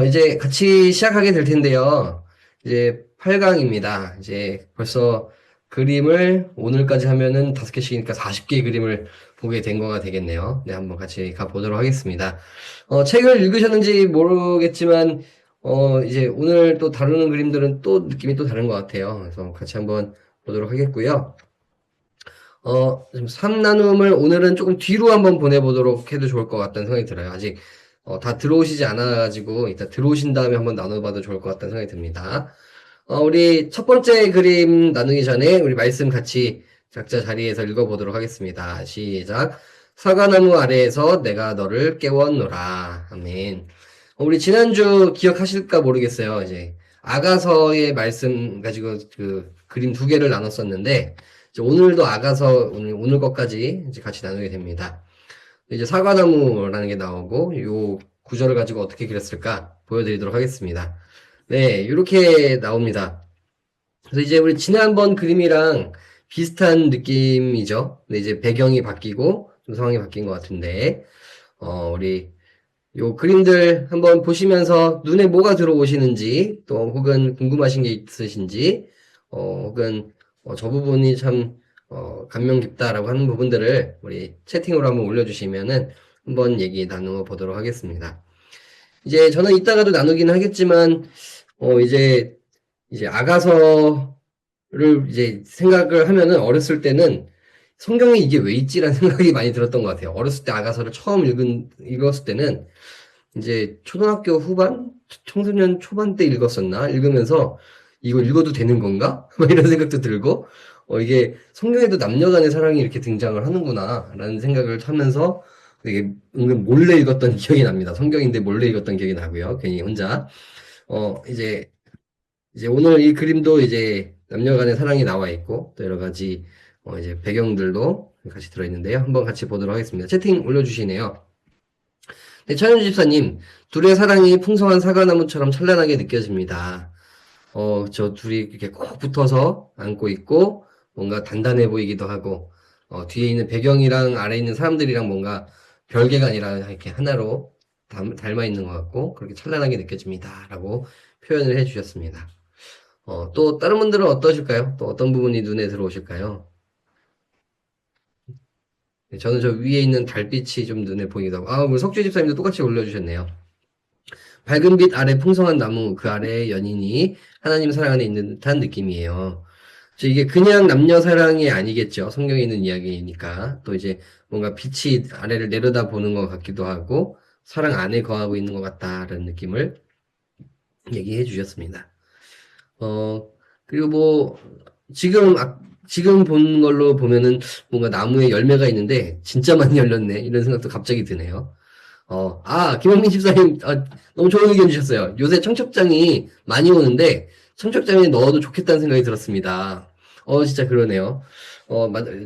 이제 같이 시작하게 될 텐데요. 이제 8강입니다. 이제 벌써 그림을 오늘까지 하면은 5개씩이니까 40개의 그림을 보게 된 거가 되겠네요. 네, 한번 같이 가보도록 하겠습니다. 책을 읽으셨는지 모르겠지만, 이제 오늘 또 다루는 그림들은 또 느낌이 또 다른 것 같아요. 그래서 같이 한번 보도록 하겠고요. 좀 3나눔을 오늘은 조금 뒤로 한번 보내보도록 해도 좋을 것 같다는 생각이 들어요. 아직, 다 들어오시지 않아가지고, 이따 들어오신 다음에 한번 나눠봐도 좋을 것 같다는 생각이 듭니다. 우리 첫 번째 그림 나누기 전에 우리 말씀 같이 각자 자리에서 읽어보도록 하겠습니다. 시작. 사과나무 아래에서 내가 너를 깨웠노라. 아멘. 우리 지난주 기억하실까 모르겠어요. 이제 아가서의 말씀 가지고 그 그림 두 개를 나눴었는데, 이제 오늘도 아가서 오늘 것까지 이제 같이 나누게 됩니다. 이제 사과나무라는 게 나오고 요 구절을 가지고 어떻게 그렸을까 보여드리도록 하겠습니다. 네, 이렇게 나옵니다. 그래서 이제 우리 지난번 그림이랑 비슷한 느낌이죠. 근데 이제 배경이 바뀌고 좀 상황이 바뀐 것 같은데, 우리 요 그림들 한번 보시면서 눈에 뭐가 들어오시는지, 또 혹은 궁금하신 게 있으신지, 혹은 저 부분이 참 감명 깊다라고 하는 부분들을 우리 채팅으로 한번 올려주시면은 한번 얘기 나누어 보도록 하겠습니다. 이제 저는 이따가도 나누긴 하겠지만, 이제 아가서를 이제 생각을 하면은 어렸을 때는 성경에 이게 왜 있지라는 생각이 많이 들었던 것 같아요. 어렸을 때 아가서를 처음 읽었을 때는 이제 초등학교 후반, 청소년 초반 때 읽었었나? 읽으면서 이거 읽어도 되는 건가? 막 이런 생각도 들고, 이게 성경에도 남녀 간의 사랑이 이렇게 등장을 하는구나, 라는 생각을 하면서 되게 은근 몰래 읽었던 기억이 납니다. 성경인데 몰래 읽었던 기억이 나고요. 괜히 혼자. 이제 오늘 이 그림도 이제 남녀 간의 사랑이 나와 있고, 또 여러 가지, 이제 배경들도 같이 들어있는데요. 한번 같이 보도록 하겠습니다. 채팅 올려주시네요. 네, 천현주 집사님, 둘의 사랑이 풍성한 사과나무처럼 찬란하게 느껴집니다. 저 둘이 이렇게 꼭 붙어서 안고 있고, 뭔가 단단해 보이기도 하고, 뒤에 있는 배경이랑 아래 있는 사람들이랑 뭔가 별개가 아니라 이렇게 하나로 닮아 있는 것 같고, 그렇게 찬란하게 느껴집니다. 라고 표현을 해 주셨습니다. 또 다른 분들은 어떠실까요? 또 어떤 부분이 눈에 들어오실까요? 네, 저는 저 위에 있는 달빛이 좀 눈에 보이기도 하고, 우리 석주 집사님도 똑같이 올려주셨네요. 밝은 빛 아래 풍성한 나무, 그 아래에 연인이 하나님 사랑 안에 있는 듯한 느낌이에요. 이게 그냥 남녀 사랑이 아니겠죠. 성경에 있는 이야기니까. 또 이제 뭔가 빛이 아래를 내려다 보는 것 같기도 하고, 사랑 안에 거하고 있는 것 같다라는 느낌을 얘기해 주셨습니다. 어, 그리고 뭐, 지금, 지금 본 걸로 보면은 뭔가 나무에 열매가 있는데, 진짜 많이 열렸네. 이런 생각도 갑자기 드네요. 김영민 집사님, 너무 좋은 의견 주셨어요. 요새 청첩장이 많이 오는데, 청첩장에 넣어도 좋겠다는 생각이 들었습니다. 진짜 그러네요.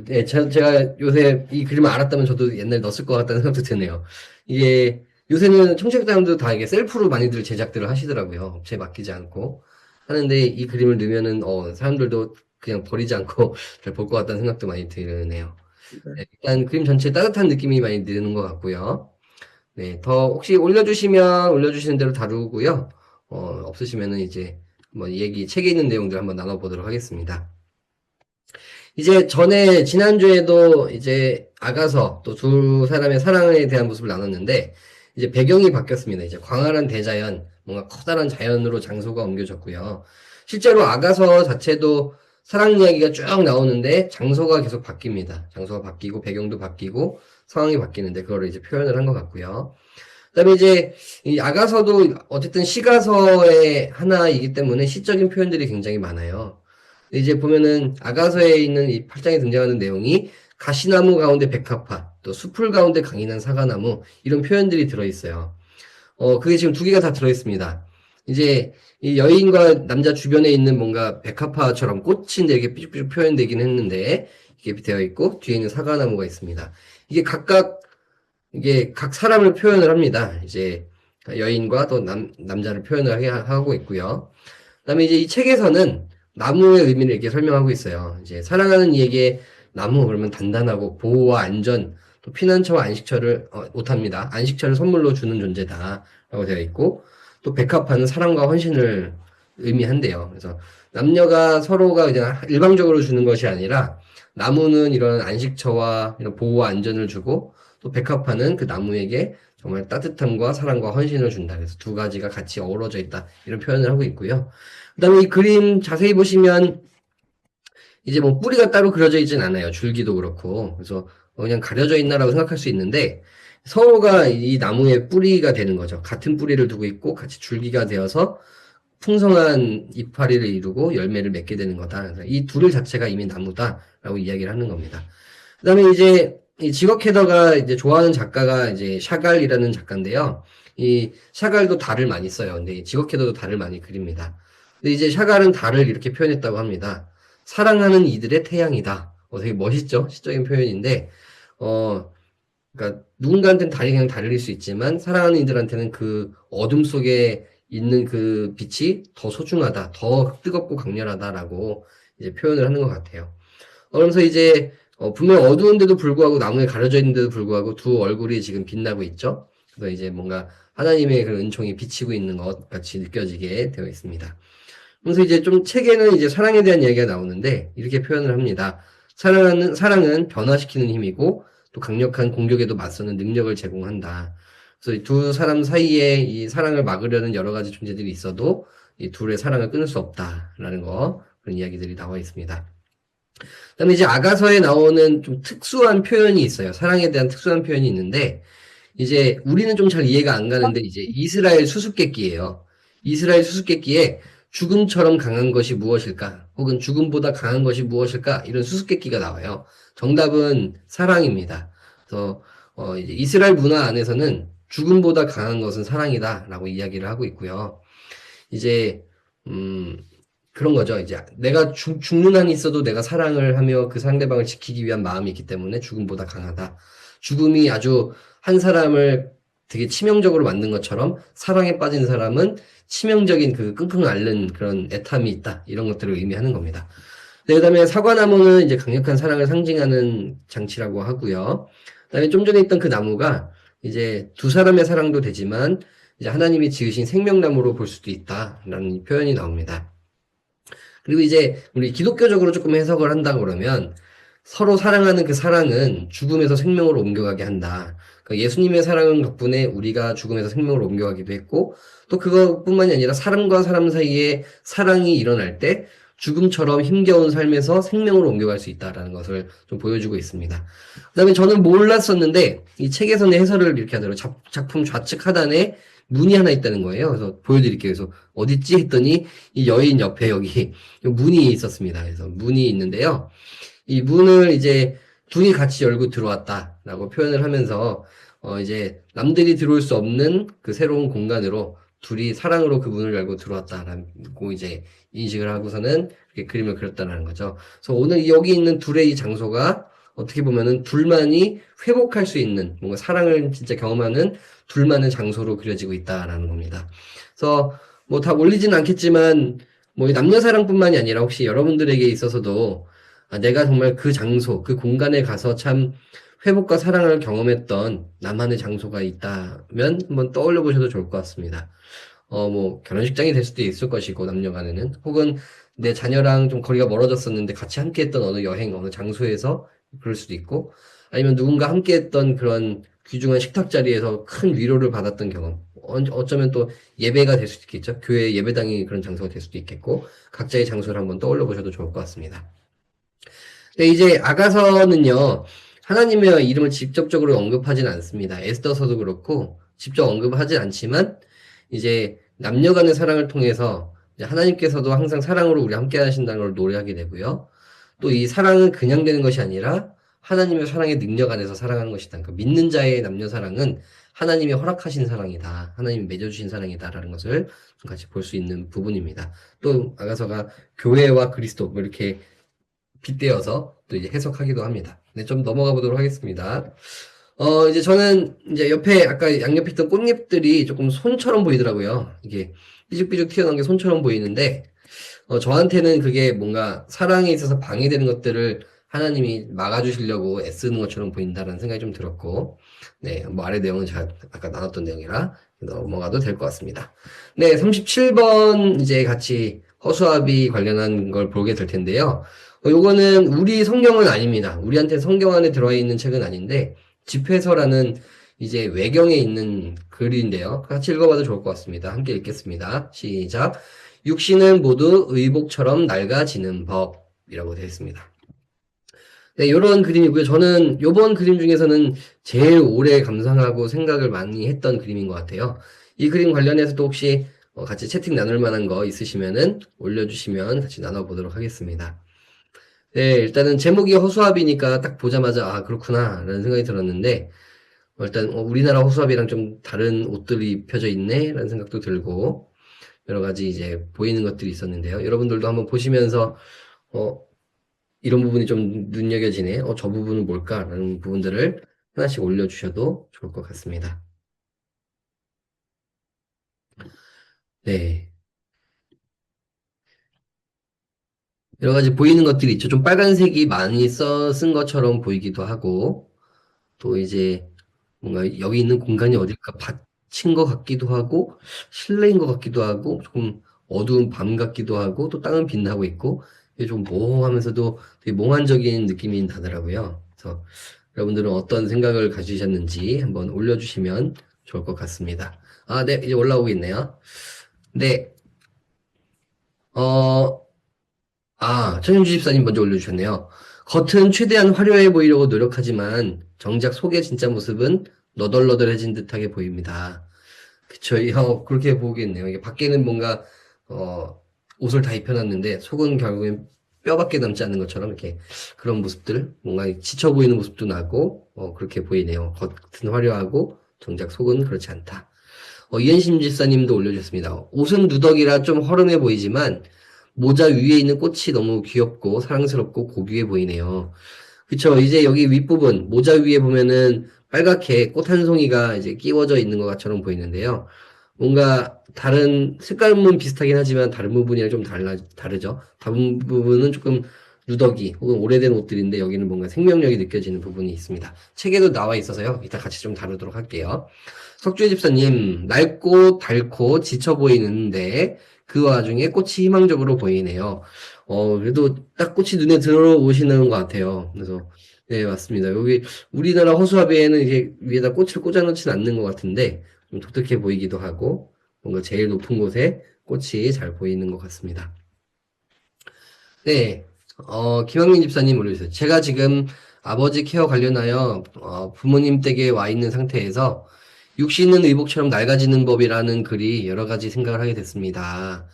네, 제가 요새 이 그림을 알았다면 저도 옛날에 넣었을 것 같다는 생각도 드네요. 이게, 요새는 청첩장도 다 이게 셀프로 많이들 제작들을 하시더라고요. 업체에 맡기지 않고. 하는데 이 그림을 넣으면은, 사람들도 그냥 버리지 않고 잘 볼 것 같다는 생각도 많이 드네요. 네, 일단 그림 전체에 따뜻한 느낌이 많이 드는 것 같고요. 네, 더 혹시 올려주시면 올려주시는 대로 다루고요. 없으시면은 이제 뭐 책에 있는 내용들 한번 나눠보도록 하겠습니다. 이제 지난주에도 이제 아가서 또 두 사람의 사랑에 대한 모습을 나눴는데, 이제 배경이 바뀌었습니다. 이제 광활한 대자연, 뭔가 커다란 자연으로 장소가 옮겨졌고요. 실제로 아가서 자체도 사랑 이야기가 쭉 나오는데, 장소가 계속 바뀝니다. 장소가 바뀌고, 배경도 바뀌고, 상황이 바뀌는데, 그거를 이제 표현을 한 것 같고요. 그다음에 이제 이 아가서도 어쨌든 시가서의 하나이기 때문에 시적인 표현들이 굉장히 많아요. 이제 보면은 아가서에 있는 이 8장에 등장하는 내용이 가시나무 가운데 백합화, 또 숲풀 가운데 강인한 사과나무 이런 표현들이 들어있어요. 그게 지금 두 개가 다 들어있습니다. 이제 이 여인과 남자 주변에 있는 뭔가 백합화처럼 꽃인데 이렇게 삐죽삐죽 표현되긴 했는데 이게 되어 있고 뒤에 있는 사과나무가 있습니다. 이게 이게 각 사람을 표현을 합니다. 이제 여인과 또 남자를 표현을 하고 있고요. 그다음에 이제 이 책에서는 나무의 의미를 이렇게 설명하고 있어요. 이제 사랑하는 이에게 나무 그러면 단단하고 보호와 안전, 또 피난처와 안식처를 못합니다. 안식처를 선물로 주는 존재다라고 되어 있고, 또 백합화는 사랑과 헌신을 의미한대요. 그래서 남녀가 서로가 그냥 일방적으로 주는 것이 아니라 나무는 이런 안식처와 이런 보호와 안전을 주고 또 백합화는 그 나무에게 정말 따뜻함과 사랑과 헌신을 준다. 그래서 두 가지가 같이 어우러져 있다. 이런 표현을 하고 있고요. 그다음에 이 그림 자세히 보시면 이제 뭐 뿌리가 따로 그려져 있진 않아요. 줄기도 그렇고. 그래서 그냥 가려져 있나라고 생각할 수 있는데 서로가 이 나무의 뿌리가 되는 거죠. 같은 뿌리를 두고 있고 같이 줄기가 되어서 풍성한 이파리를 이루고 열매를 맺게 되는 거다. 그래서 이 둘 자체가 이미 나무다라고 이야기를 하는 겁니다. 그다음에 이제 이 지역 헤더가 이제 좋아하는 작가가 이제 샤갈이라는 작가인데요. 이 샤갈도 달을 많이 써요. 근데 이 지역 헤더도 달을 많이 그립니다. 근데 이제 샤갈은 달을 이렇게 표현했다고 합니다. 사랑하는 이들의 태양이다. 되게 멋있죠? 시적인 표현인데, 그러니까 누군가한테는 달이 그냥 달릴 수 있지만 사랑하는 이들한테는 그 어둠 속에 있는 그 빛이 더 소중하다, 더 뜨겁고 강렬하다라고 이제 표현을 하는 것 같아요. 그러면서 이제 분명 어두운데도 불구하고 나무에 가려져 있는데도 불구하고 두 얼굴이 지금 빛나고 있죠. 그래서 이제 뭔가 하나님의 그 은총이 비치고 있는 것 같이 느껴지게 되어 있습니다. 그래서 이제 좀 책에는 이제 사랑에 대한 이야기가 나오는데 이렇게 표현을 합니다. 사랑은 변화시키는 힘이고 또 강력한 공격에도 맞서는 능력을 제공한다. 그래서 이 두 사람 사이에 이 사랑을 막으려는 여러 가지 존재들이 있어도 이 둘의 사랑을 끊을 수 없다라는 거 그런 이야기들이 나와 있습니다. 그다음에 이제 아가서에 나오는 좀 특수한 표현이 있어요. 사랑에 대한 특수한 표현이 있는데 이제 우리는 좀 잘 이해가 안 가는데 이제 이스라엘 수수께끼예요. 이스라엘 수수께끼에 죽음처럼 강한 것이 무엇일까? 혹은 죽음보다 강한 것이 무엇일까? 이런 수수께끼가 나와요. 정답은 사랑입니다. 그래서 이제 이스라엘 문화 안에서는 죽음보다 강한 것은 사랑이다라고 이야기를 하고 있고요. 이제 그런 거죠. 이제 내가 죽는 한이 있어도 내가 사랑을 하며 그 상대방을 지키기 위한 마음이 있기 때문에 죽음보다 강하다. 죽음이 아주 한 사람을 되게 치명적으로 만든 것처럼 사랑에 빠진 사람은 치명적인 그 끙끙 앓는 그런 애탐이 있다. 이런 것들을 의미하는 겁니다. 네, 그다음에 사과나무는 이제 강력한 사랑을 상징하는 장치라고 하고요. 그다음에 좀 전에 있던 그 나무가 이제 두 사람의 사랑도 되지만 이제 하나님이 지으신 생명나무로 볼 수도 있다라는 표현이 나옵니다. 그리고 이제 우리 기독교적으로 조금 해석을 한다 그러면 서로 사랑하는 그 사랑은 죽음에서 생명으로 옮겨가게 한다. 그러니까 예수님의 사랑은 덕분에 우리가 죽음에서 생명으로 옮겨가기도 했고 또 그것뿐만이 아니라 사람과 사람 사이에 사랑이 일어날 때 죽음처럼 힘겨운 삶에서 생명으로 옮겨갈 수 있다라는 것을 좀 보여주고 있습니다. 그다음에 저는 몰랐었는데 이 책에서는 해설을 이렇게 하더라고요. 작품 좌측 하단에 문이 하나 있다는 거예요. 그래서 보여드릴게요. 그래서 어딨지 했더니 이 여인 옆에 여기 문이 있었습니다. 그래서 문이 있는데요. 이 문을 이제 둘이 같이 열고 들어왔다라고 표현을 하면서 이제 남들이 들어올 수 없는 그 새로운 공간으로 둘이 사랑으로 그 문을 열고 들어왔다라고 이제 인식을 하고서는 이렇게 그림을 그렸다는 거죠. 그래서 오늘 여기 있는 둘의 이 장소가 어떻게 보면은 둘만이 회복할 수 있는 뭔가 사랑을 진짜 경험하는 둘만의 장소로 그려지고 있다라는 겁니다. 그래서 뭐 다 올리지는 않겠지만 뭐 남녀 사랑뿐만이 아니라 혹시 여러분들에게 있어서도 내가 정말 그 장소, 그 공간에 가서 참 회복과 사랑을 경험했던 나만의 장소가 있다면 한번 떠올려 보셔도 좋을 것 같습니다. 뭐 결혼식장이 될 수도 있을 것이고 남녀 간에는 혹은 내 자녀랑 좀 거리가 멀어졌었는데 같이 함께 했던 어느 여행, 어느 장소에서 그럴 수도 있고 아니면 누군가 함께 했던 그런 귀중한 식탁 자리에서 큰 위로를 받았던 경험. 어쩌면 또 예배가 될 수도 있겠죠. 교회 예배당이 그런 장소가 될 수도 있겠고 각자의 장소를 한번 떠올려 보셔도 좋을 것 같습니다. 근데 이제 아가서는요, 하나님의 이름을 직접적으로 언급하진 않습니다. 에스더서도 그렇고, 직접 언급하진 않지만, 이제 남녀 간의 사랑을 통해서 이제 하나님께서도 항상 사랑으로 우리 함께 하신다는 걸 노래하게 되고요. 또 이 사랑은 그냥 되는 것이 아니라 하나님의 사랑의 능력 안에서 사랑하는 것이다. 그러니까 믿는 자의 남녀 사랑은 하나님이 허락하신 사랑이다. 하나님이 맺어주신 사랑이다라는 것을 좀 같이 볼 수 있는 부분입니다. 또 아가서가 교회와 그리스도 뭐 이렇게 빗대어서 또 이제 해석하기도 합니다. 네, 좀 넘어가 보도록 하겠습니다. 이제 저는 이제 옆에 아까 양옆에 있던 꽃잎들이 조금 손처럼 보이더라고요. 이게 삐죽삐죽 튀어나온 게 손처럼 보이는데, 저한테는 그게 뭔가 사랑에 있어서 방해되는 것들을 하나님이 막아주시려고 애쓰는 것처럼 보인다는 생각이 좀 들었고, 네, 뭐 아래 내용은 제가 아까 나눴던 내용이라 넘어가도 될 것 같습니다. 네, 37번 이제 같이 허수아비 관련한 걸 보게 될 텐데요. 요거는 우리 성경은 아닙니다. 우리한테 성경 안에 들어와 있는 책은 아닌데 집회서라는 이제 외경에 있는 글인데요. 같이 읽어봐도 좋을 것 같습니다. 함께 읽겠습니다. 시작. 육신은 모두 의복처럼 낡아지는 법이라고 되어 있습니다. 네, 요런 그림이고요. 저는 요번 그림 중에서는 제일 오래 감상하고 생각을 많이 했던 그림인 것 같아요. 이 그림 관련해서도 혹시 같이 채팅 나눌 만한 거 있으시면은 올려주시면 같이 나눠보도록 하겠습니다. 네, 일단은 제목이 허수아비니까 딱 보자마자 아, 그렇구나 라는 생각이 들었는데 일단 우리나라 허수아비랑 좀 다른 옷들이 입혀져 있네 라는 생각도 들고 여러 가지 이제 보이는 것들이 있었는데요. 여러분들도 한번 보시면서 어, 이런 부분이 좀 눈여겨지네. 저 부분은 뭘까라는 부분들을 하나씩 올려주셔도 좋을 것 같습니다. 네. 여러 가지 보이는 것들이 있죠. 좀 빨간색이 많이 쓴 것처럼 보이기도 하고, 또 이제 뭔가 여기 있는 공간이 어딜까 받친 것 같기도 하고, 실내인 것 같기도 하고, 조금 어두운 밤 같기도 하고, 또 땅은 빛나고 있고, 이게 좀 모호하면서도 되게 몽환적인 느낌이 나더라고요. 그래서 여러분들은 어떤 생각을 가지셨는지 한번 올려주시면 좋을 것 같습니다. 아, 네, 이제 올라오고 있네요. 네, 어, 천윤주 집사님 먼저 올려주셨네요. 겉은 최대한 화려해 보이려고 노력하지만 정작 속의 진짜 모습은 너덜너덜해진 듯하게 보입니다. 그쵸, 그렇게 보겠네요. 이게 밖에는 뭔가, 어, 옷을 다 입혀놨는데 속은 결국엔 뼈밖에 남지 않는 것처럼 이렇게 그런 모습들, 뭔가 지쳐 보이는 모습도 나고, 그렇게 보이네요. 겉은 화려하고 정작 속은 그렇지 않다. 이현심 집사님도 올려주셨습니다. 옷은 누더기라 좀 허름해 보이지만 모자 위에 있는 꽃이 너무 귀엽고 사랑스럽고 고귀해 보이네요. 그쵸. 이제 여기 윗부분, 모자 위에 보면은 빨갛게 꽃 한 송이가 이제 끼워져 있는 것처럼 보이는데요. 뭔가 다른 색깔은 비슷하긴 하지만 다른 부분이랑 좀 다르죠. 다른 부분은 조금 누더기 혹은 오래된 옷들인데 여기는 뭔가 생명력이 느껴지는 부분이 있습니다. 책에도 나와 있어서요. 이따 같이 좀 다루도록 할게요. 석주희 집사님, 낡고 닳고 지쳐 보이는데 그 와중에 꽃이 희망적으로 보이네요. 그래도 딱 꽃이 눈에 들어오시는 것 같아요. 그래서 네, 맞습니다. 여기 우리나라 허수아비에는 이게 위에다 꽃을 꽂아놓지는 않는 것 같은데 좀 독특해 보이기도 하고 뭔가 제일 높은 곳에 꽃이 잘 보이는 것 같습니다. 네, 김학민 집사님 올려주세요. 제가 지금 아버지 케어 관련하여 부모님 댁에 와 있는 상태에서 육신은 의복처럼 낡아지는 법이라는 글이 여러 가지 생각을 하게 됐습니다.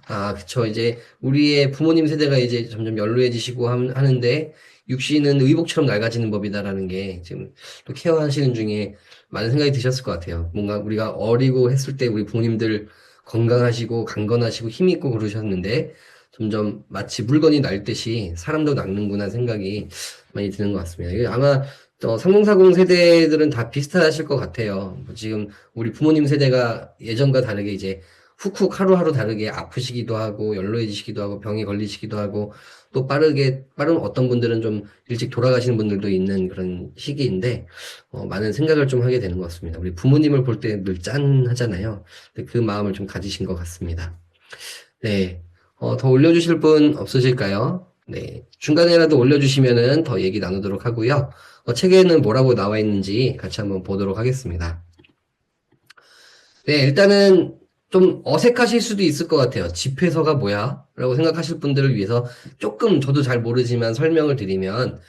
아, 그쵸. 이제 우리의 부모님 세대가 이제 점점 연로해지시고 하는데 육신은 의복처럼 낡아지는 법이다라는 게 지금 또 케어하시는 중에 많은 생각이 드셨을 것 같아요. 뭔가 우리가 어리고 했을 때 우리 부모님들 건강하시고 강건하시고 힘있고 그러셨는데 점점 마치 물건이 낡듯이 사람도 낡는구나 생각이 많이 드는 것 같습니다. 이게 아마 3040 세대들은 다 비슷하실 것 같아요. 지금 우리 부모님 세대가 예전과 다르게 이제 훅훅 하루하루 다르게 아프시기도 하고 연로해지시기도 하고 병에 걸리시기도 하고 또 빠른 어떤 분들은 좀 일찍 돌아가시는 분들도 있는 그런 시기인데 많은 생각을 좀 하게 되는 것 같습니다. 우리 부모님을 볼 때 늘 짠하잖아요. 근데 그 마음을 좀 가지신 것 같습니다. 네. 더 올려주실 분 없으실까요? 네. 중간에라도 올려주시면은 더 얘기 나누도록 하고요. 책에는 뭐라고 나와 있는지 같이 한번 보도록 하겠습니다. 네, 일단은 좀 어색하실 수도 있을 것 같아요. 집회서가 뭐야? 라고 생각하실 분들을 위해서 조금 저도 잘 모르지만 설명을 드리면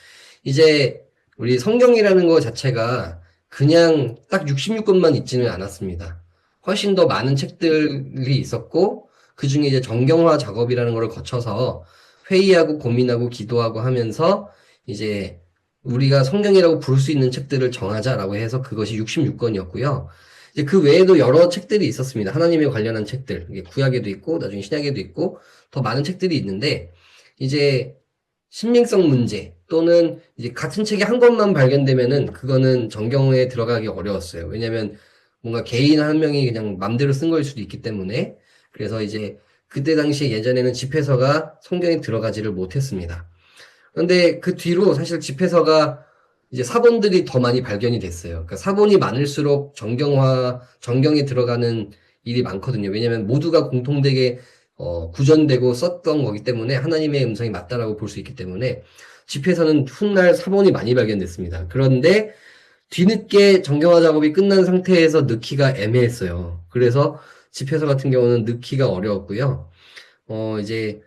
이제 우리 성경이라는 것 자체가 그냥 딱 66권만 있지는 않았습니다. 훨씬 더 많은 책들이 있었고 그 중에 이제 정경화 작업이라는 걸 거쳐서 회의하고 고민하고 기도하고 하면서 이제 우리가 성경이라고 부를 수 있는 책들을 정하자라고 해서 그것이 66권이었고요. 이제 그 외에도 여러 책들이 있었습니다. 하나님에 관련한 책들. 이게 구약에도 있고, 나중에 신약에도 있고, 더 많은 책들이 있는데, 이제 신빙성 문제 또는 이제 같은 책이 한 권만 발견되면은 그거는 정경에 들어가기 어려웠어요. 왜냐면 뭔가 개인 한 명이 그냥 맘대로 쓴 거일 수도 있기 때문에. 그래서 이제 그때 당시에 예전에는 집회서가 성경에 들어가지를 못했습니다. 그런데 그 뒤로 사실 집회서가 이제 사본들이 더 많이 발견이 됐어요. 그러니까 사본이 많을수록 정경에 들어가는 일이 많거든요. 왜냐하면 모두가 공통되게 구전되고 썼던 거기 때문에 하나님의 음성이 맞다라고 볼 수 있기 때문에 집회에서는 훗날 사본이 많이 발견됐습니다. 그런데 뒤늦게 정경화 작업이 끝난 상태에서 넣기가 애매했어요. 그래서 집회서 같은 경우는 넣기가 어려웠고요. 이제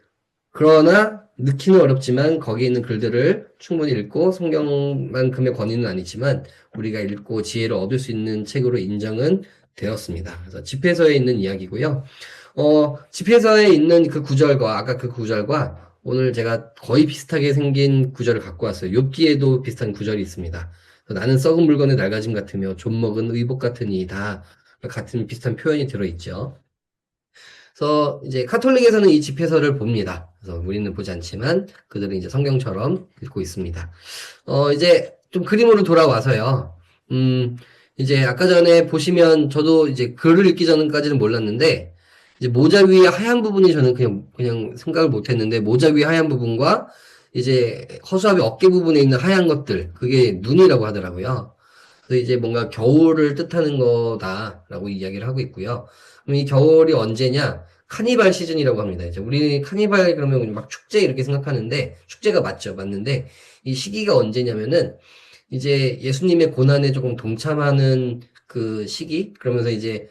그러나 넣기는 어렵지만 거기에 있는 글들을 충분히 읽고 성경만큼의 권위는 아니지만 우리가 읽고 지혜를 얻을 수 있는 책으로 인정은 되었습니다. 그래서 집회서에 있는 이야기고요. 집회서에 있는 그 구절과 아까 그 구절과 오늘 제가 거의 비슷하게 생긴 구절을 갖고 왔어요. 욥기에도 비슷한 구절이 있습니다. 나는 썩은 물건에 낡아짐 같으며 좀먹은 의복 같으니 다 같은 비슷한 표현이 들어있죠. 그래서 이제 카톨릭에서는 이 집회서를 봅니다. 그래서 우리는 보지 않지만 그들은 이제 성경처럼 읽고 있습니다. 이제 좀 그림으로 돌아와서요. 이제 아까 전에 보시면 저도 이제 글을 읽기 전까지는 몰랐는데 이제 모자 위에 하얀 부분이 저는 그냥 생각을 못 했는데 모자 위에 하얀 부분과 이제 허수아비 어깨 부분에 있는 하얀 것들 그게 눈이라고 하더라고요. 그래서 이제 뭔가 겨울을 뜻하는 거다라고 이야기를 하고 있고요. 그럼 이 겨울이 언제냐? 카니발 시즌이라고 합니다. 이제 우리 카니발 그러면 막 축제 이렇게 생각하는데 축제가 맞죠, 맞는데 이 시기가 언제냐면은 이제 예수님의 고난에 조금 동참하는 그 시기 그러면서 이제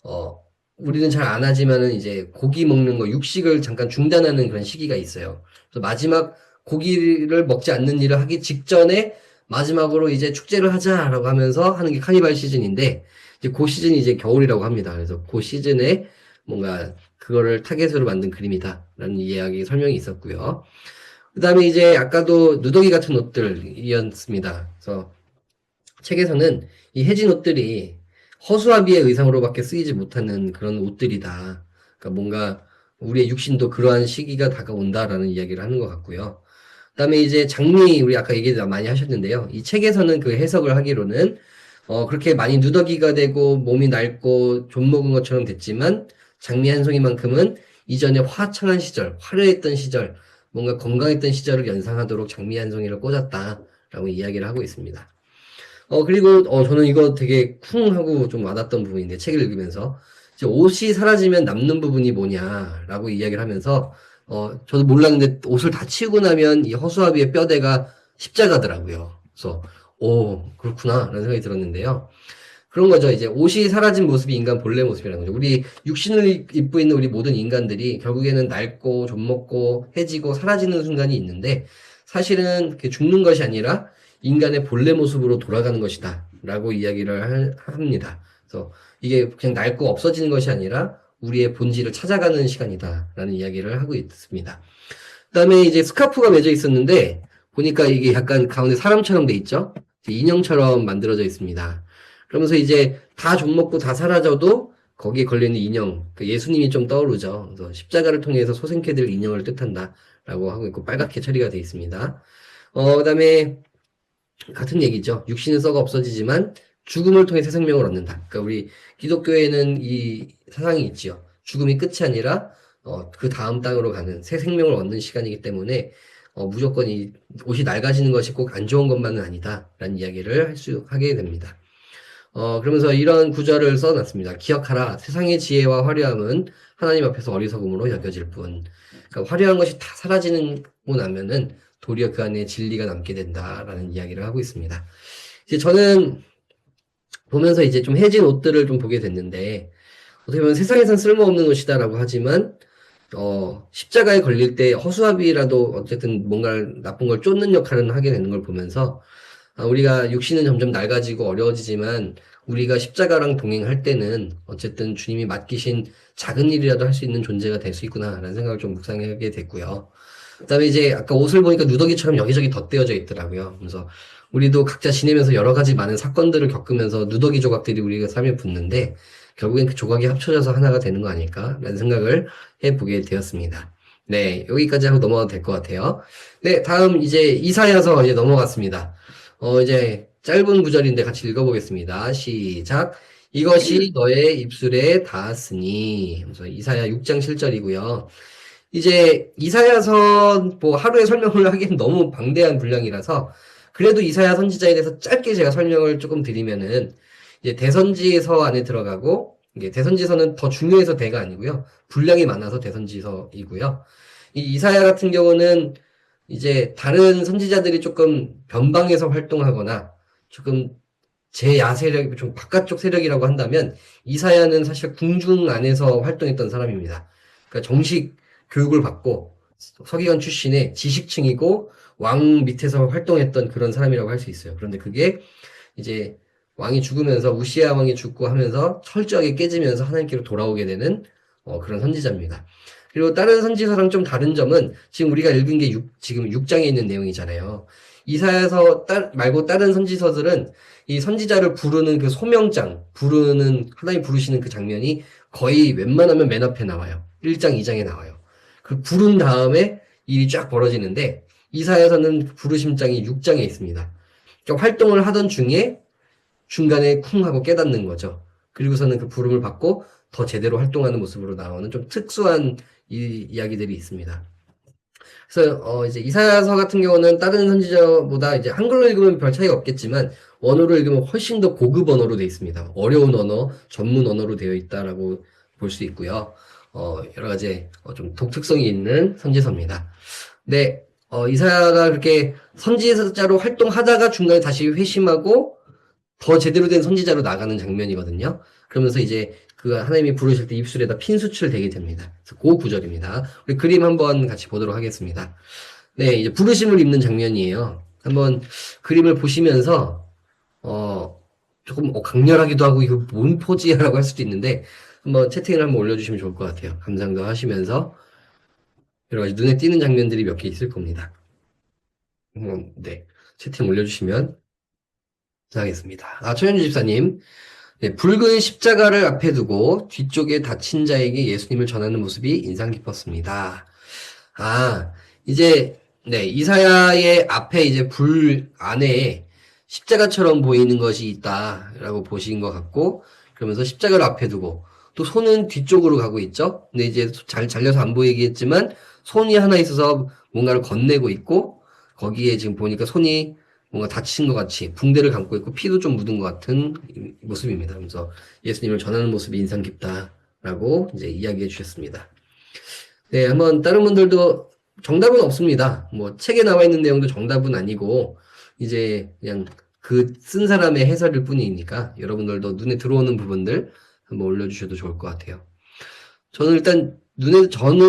어 우리는 잘 안 하지만은 이제 고기 먹는 거 육식을 잠깐 중단하는 그런 시기가 있어요. 그래서 마지막 고기를 먹지 않는 일을 하기 직전에 마지막으로 이제 축제를 하자라고 하면서 하는 게 카니발 시즌인데 이제 그 시즌이 이제 겨울이라고 합니다. 그래서 그 시즌에 뭔가 그거를 타겟으로 만든 그림이다라는 이야기 설명이 있었고요. 그다음에 이제 아까도 누더기 같은 옷들이었습니다. 그래서 책에서는 이 해진 옷들이 허수아비의 의상으로밖에 쓰이지 못하는 그런 옷들이다. 그러니까 뭔가 우리의 육신도 그러한 시기가 다가온다라는 이야기를 하는 것 같고요. 그다음에 이제 장미 우리 아까 얘기 많이 하셨는데요. 이 책에서는 그 해석을 하기로는 그렇게 많이 누더기가 되고 몸이 낡고 좀 먹은 것처럼 됐지만 장미 한 송이만큼은 이전에 화창한 시절, 화려했던 시절, 뭔가 건강했던 시절을 연상하도록 장미 한 송이를 꽂았다라고 이야기를 하고 있습니다. 그리고 저는 이거 되게 쿵 하고 좀 와닿았던 부분인데 책을 읽으면서 이제 옷이 사라지면 남는 부분이 뭐냐라고 이야기를 하면서 저도 몰랐는데 옷을 다 치우고 나면 이 허수아비의 뼈대가 십자가더라고요. 그래서 오 그렇구나라는 생각이 들었는데요. 그런 거죠. 이제 옷이 사라진 모습이 인간 본래 모습이라는 거죠. 우리 육신을 입고 있는 우리 모든 인간들이 결국에는 낡고 좀 먹고 해지고 사라지는 순간이 있는데 사실은 죽는 것이 아니라 인간의 본래 모습으로 돌아가는 것이다. 라고 이야기를 합니다. 그래서 이게 그냥 낡고 없어지는 것이 아니라 우리의 본질을 찾아가는 시간이다. 라는 이야기를 하고 있습니다. 그 다음에 이제 스카프가 맺어 있었는데 보니까 이게 약간 가운데 사람처럼 돼 있죠? 인형처럼 만들어져 있습니다. 그러면서 이제 다 좀 먹고 다 사라져도 거기에 걸려있는 인형, 그 예수님이 좀 떠오르죠. 그래서 십자가를 통해서 소생케 될 인형을 뜻한다. 라고 하고 있고 빨갛게 처리가 되어 있습니다. 그 다음에 같은 얘기죠. 육신은 썩어 없어지지만 죽음을 통해 새 생명을 얻는다. 그러니까 우리 기독교에는 이 사상이 있지요. 죽음이 끝이 아니라 그 다음 땅으로 가는 새 생명을 얻는 시간이기 때문에 무조건 이 옷이 낡아지는 것이 꼭 안 좋은 것만은 아니다라는 이야기를 하게 됩니다. 그러면서 이런 구절을 써놨습니다. 기억하라. 세상의 지혜와 화려함은 하나님 앞에서 어리석음으로 여겨질 뿐. 그러니까 화려한 것이 다 사라지고 나면은 도리어 그 안에 진리가 남게 된다라는 이야기를 하고 있습니다. 이제 저는 보면서 이제 좀 해진 옷들을 좀 보게 됐는데 어떻게 보면 세상에선 쓸모없는 옷이다라고 하지만 십자가에 걸릴 때 허수아비라도 어쨌든 뭔가 나쁜 걸 쫓는 역할은 하게 되는 걸 보면서 우리가 육신은 점점 낡아지고 어려워지지만 우리가 십자가랑 동행할 때는 어쨌든 주님이 맡기신 작은 일이라도 할 수 있는 존재가 될 수 있구나라는 생각을 좀 묵상하게 됐고요. 그다음에 이제 아까 옷을 보니까 누더기처럼 여기저기 덧대어져 있더라고요. 그래서 우리도 각자 지내면서 여러 가지 많은 사건들을 겪으면서 누더기 조각들이 우리가 삶에 붙는데 결국엔 그 조각이 합쳐져서 하나가 되는 거 아닐까라는 생각을 해보게 되었습니다. 네, 여기까지 하고 넘어가도 될 것 같아요. 네, 다음 이제 이사야서 이제 넘어갔습니다. 이제 짧은 구절인데 같이 읽어보겠습니다. 시작. 이것이 너의 입술에 닿았으니. 그래서 이사야 6장 7절이고요. 이제 이사야서 뭐 하루에 설명을 하기엔 너무 방대한 분량이라서 그래도 이사야 선지자에 대해서 짧게 제가 설명을 조금 드리면은, 이제 대선지서 안에 들어가고, 이게 대선지서는 더 중요해서 대가 아니고요. 분량이 많아서 대선지서이고요. 이 이사야 같은 경우는 이제 다른 선지자들이 조금 변방에서 활동하거나 조금 제야 세력, 좀 바깥쪽 세력이라고 한다면 이사야는 사실 궁중 안에서 활동했던 사람입니다. 그러니까 정식 교육을 받고 서기관 출신의 지식층이고 왕 밑에서 활동했던 그런 사람이라고 할 수 있어요. 그런데 그게 이제 왕이 죽으면서 우시아 왕이 죽고 하면서 철저하게 깨지면서 하나님께로 돌아오게 되는 그런 선지자입니다. 그리고 다른 선지서랑 좀 다른 점은 지금 우리가 읽은 게 지금 6장에 있는 내용이잖아요. 이사야서 말고 다른 선지서들은 이 선지자를 부르는 그 소명장, 하나님 부르시는 그 장면이 거의 웬만하면 맨 앞에 나와요. 1장, 2장에 나와요. 그 부른 다음에 일이 쫙 벌어지는데 이사야서는 부르심장이 6장에 있습니다. 그러니까 활동을 하던 중에 중간에 쿵 하고 깨닫는 거죠. 그리고서는 그 부름을 받고 더 제대로 활동하는 모습으로 나오는 좀 특수한 이야기들이 있습니다. 그래서 이제 이사야서 같은 경우는 다른 선지자보다 이제 한글로 읽으면 별 차이가 없겠지만 원어로 읽으면 훨씬 더 고급 언어로 되어 있습니다. 어려운 언어, 전문 언어로 되어 있다라고 볼 수 있고요. 여러 가지 좀 독특성이 있는 선지서입니다. 네, 이사야가 그렇게 선지자로 활동하다가 중간에 다시 회심하고 더 제대로 된 선지자로 나가는 장면이거든요. 그러면서 이제 그 하나님이 부르실 때 입술에다 핀수치를 대게 됩니다. 그래서 그 구절입니다. 우리 그림 한번 같이 보도록 하겠습니다. 네, 이제 부르심을 입는 장면이에요. 한번 그림을 보시면서 조금 강렬하기도 하고 이거 뭔 포즈야라고 할 수도 있는데 한번 채팅을 한번 올려주시면 좋을 것 같아요. 감상도 하시면서 여러 가지 눈에 띄는 장면들이 몇 개 있을 겁니다. 네, 채팅 올려주시면 감사하겠습니다. 최현주 집사님. 네, 붉은 십자가를 앞에 두고 뒤쪽에 다친 자에게 예수님을 전하는 모습이 인상 깊었습니다. 아, 이제, 네, 이사야의 앞에 이제 불 안에 십자가처럼 보이는 것이 있다라고 보신 것 같고, 그러면서 십자가를 앞에 두고, 또 손은 뒤쪽으로 가고 있죠? 근데 이제 잘 잘려서 안 보이겠지만, 손이 하나 있어서 뭔가를 건네고 있고, 거기에 지금 보니까 손이 뭔가 다친 것 같이 붕대를 감고 있고 피도 좀 묻은 것 같은 모습입니다. 그래서 예수님을 전하는 모습이 인상 깊다라고 이제 이야기해 주셨습니다. 네, 한번 다른 분들도 정답은 없습니다. 뭐 책에 나와 있는 내용도 정답은 아니고 이제 그냥 그 쓴 사람의 해설일 뿐이니까 여러분들도 눈에 들어오는 부분들 한번 올려주셔도 좋을 것 같아요. 저는